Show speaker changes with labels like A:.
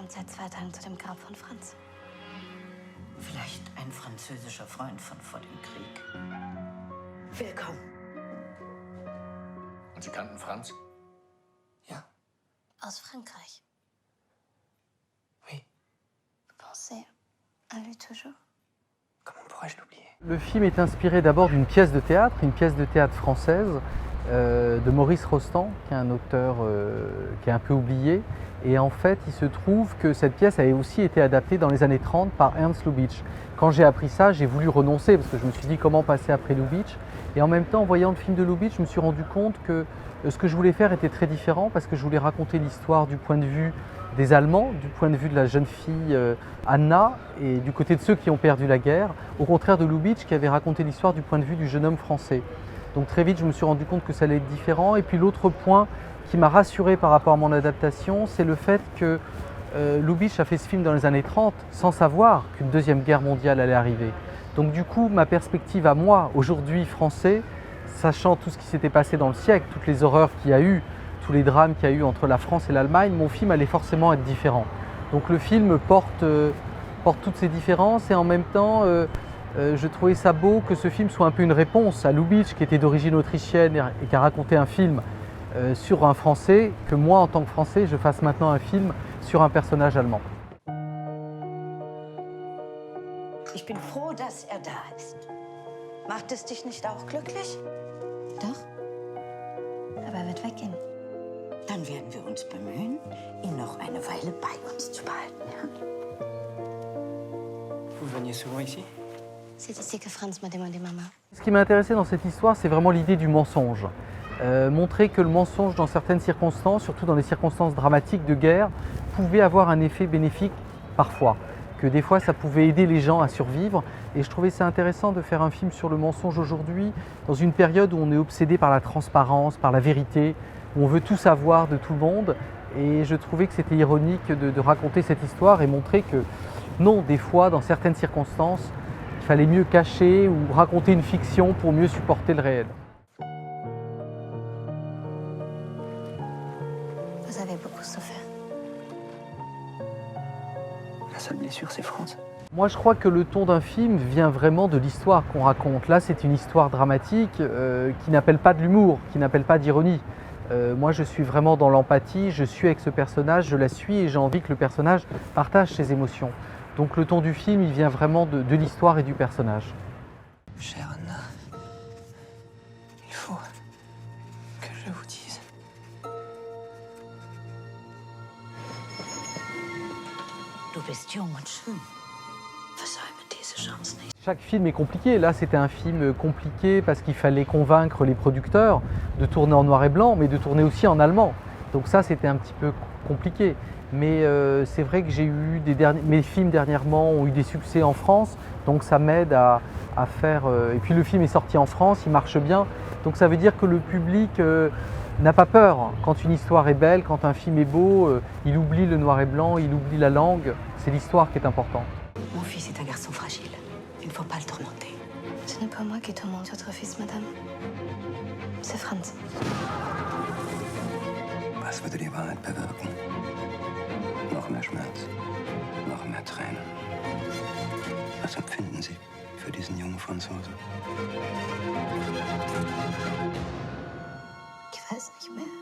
A: und seit 2 Tagen zu dem Grab von Franz.
B: Vielleicht ein französischer Freund von vor dem Krieg. Willkommen.
C: Und Sie kannten Franz?
D: Ja.
A: Aus Frankreich.
D: Oui.
A: Pensez à lui toujours.
D: Comment pourrais-je l'oublier?
E: Le film est inspiré d'abord d'une pièce de théâtre, une pièce de théâtre française de Maurice Rostand, qui est un auteur qui est un peu oublié. Et en fait, il se trouve que cette pièce avait aussi été adaptée dans les années 30 par Ernst Lubitsch. Quand j'ai appris ça, j'ai voulu renoncer parce que je me suis dit comment passer après Lubitsch. Et en même temps, en voyant le film de Lubitsch, je me suis rendu compte que ce que je voulais faire était très différent parce que je voulais raconter l'histoire du point de vue des Allemands, du point de vue de la jeune fille Anna et du côté de ceux qui ont perdu la guerre, au contraire de Lubitsch qui avait raconté l'histoire du point de vue du jeune homme français. Donc très vite, je me suis rendu compte que ça allait être différent. Et puis l'autre point qui m'a rassuré par rapport à mon adaptation, c'est le fait que Lubitsch a fait ce film dans les années 30 sans savoir qu'une deuxième guerre mondiale allait arriver. Donc du coup, ma perspective à moi, aujourd'hui français, sachant tout ce qui s'était passé dans le siècle, toutes les horreurs qu'il y a eu, tous les drames qu'il y a eu entre la France et l'Allemagne, mon film allait forcément être différent. Donc le film porte toutes ces différences et en même temps, je trouvais ça beau que ce film soit un peu une réponse à Lubitsch qui était d'origine autrichienne et qui a raconté un film sur un Français, que moi en tant que Français, je fasse maintenant un film sur un personnage allemand.
B: Ich bin froh, dass da ist. Macht es dich nicht auch glücklich?
A: Doch. Aber wird weggehen.
B: Dann werden wir uns bemühen, ihn noch eine Weile bei uns zu behalten. Ja?
D: Vous veniez souvent ici?
A: C'est ici que Franz m'a demandé maman.
E: Ce qui m'a intéressé dans cette histoire, c'est vraiment l'idée du mensonge. Montrer que le mensonge dans certaines circonstances, surtout dans les circonstances dramatiques de guerre, pouvait avoir un effet bénéfique parfois. Que des fois ça pouvait aider les gens à survivre. Et je trouvais ça intéressant de faire un film sur le mensonge aujourd'hui, dans une période où on est obsédé par la transparence, par la vérité, où on veut tout savoir de tout le monde. Et je trouvais que c'était ironique de raconter cette histoire et montrer que non, des fois, dans certaines circonstances, il fallait mieux cacher ou raconter une fiction pour mieux supporter le réel.
A: Vous avez beaucoup souffert.
D: La seule blessure, c'est Franz.
E: Moi, je crois que le ton d'un film vient vraiment de l'histoire qu'on raconte. Là, c'est une histoire dramatique qui n'appelle pas de l'humour, qui n'appelle pas d'ironie. Moi, je suis vraiment dans l'empathie, je suis avec ce personnage, je la suis et j'ai envie que le personnage partage ses émotions. Donc le ton du film, il vient vraiment de l'histoire et du personnage.
D: Chère Anna, il faut que je vous dise.
B: Du bist jung und schön. Versäume diese Chance nicht.
E: Chaque film est compliqué. Là, c'était un film compliqué parce qu'il fallait convaincre les producteurs de tourner en noir et blanc, mais de tourner aussi en allemand. Donc ça, c'était un petit peu compliqué. Mais c'est vrai que j'ai eu mes films dernièrement ont eu des succès en France, donc ça m'aide à faire. Et puis le film est sorti en France, il marche bien, donc ça veut dire que le public n'a pas peur. Quand une histoire est belle, quand un film est beau, il oublie le noir et blanc, il oublie la langue. C'est l'histoire qui est importante.
B: Mon fils est un garçon fragile. Il ne faut pas le tourmenter.
A: Ce n'est pas moi qui tourmente votre fils, madame. C'est Franz.
D: Was würde die Wahrheit bewirken? Noch mehr Schmerz, noch mehr Tränen. Was empfinden Sie für diesen jungen Franzosen?
A: Ich weiß nicht mehr.